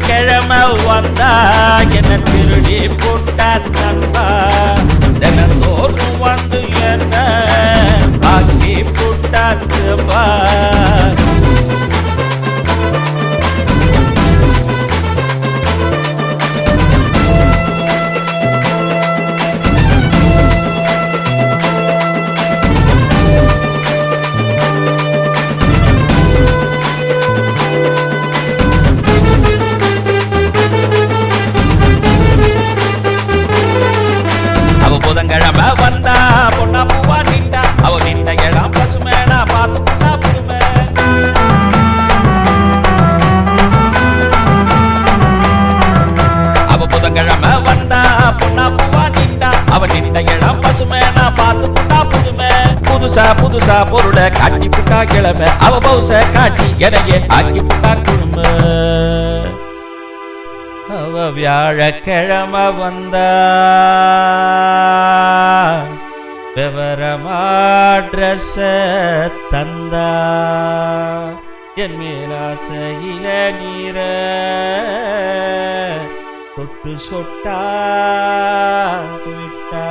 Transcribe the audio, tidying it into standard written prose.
கிழமை வந்தா என்ன திருடி போட்டா தந்தா தினந்தோறும் வந்து என்ன ஆக்கி போட்டாத்துப்பா புதன்கிழமை வந்தா பொண்ணா பூவா நின்றா அவ நின்ற இடம் பசுமேனா பார்த்து புண்ணா புதுமை அவ புதன்கிழமை வந்தா பொண்ணா பூவா நின்றா அவ நின்ற இடம் பசுமேனா பார்த்து புண்ணா புதுமை புதுசா புதுசா பொருளை காட்டி புட்டா கிழமை அவ பௌச காட்டி எனையே ஆக்கி புட்டா குடுமை அவ வியாழக்கிழமை வந்தா விவரமா ட்ரெஸ்ஸ தந்தா என் மேலாசையில நீர தொட்டு சொட்டா விட்டா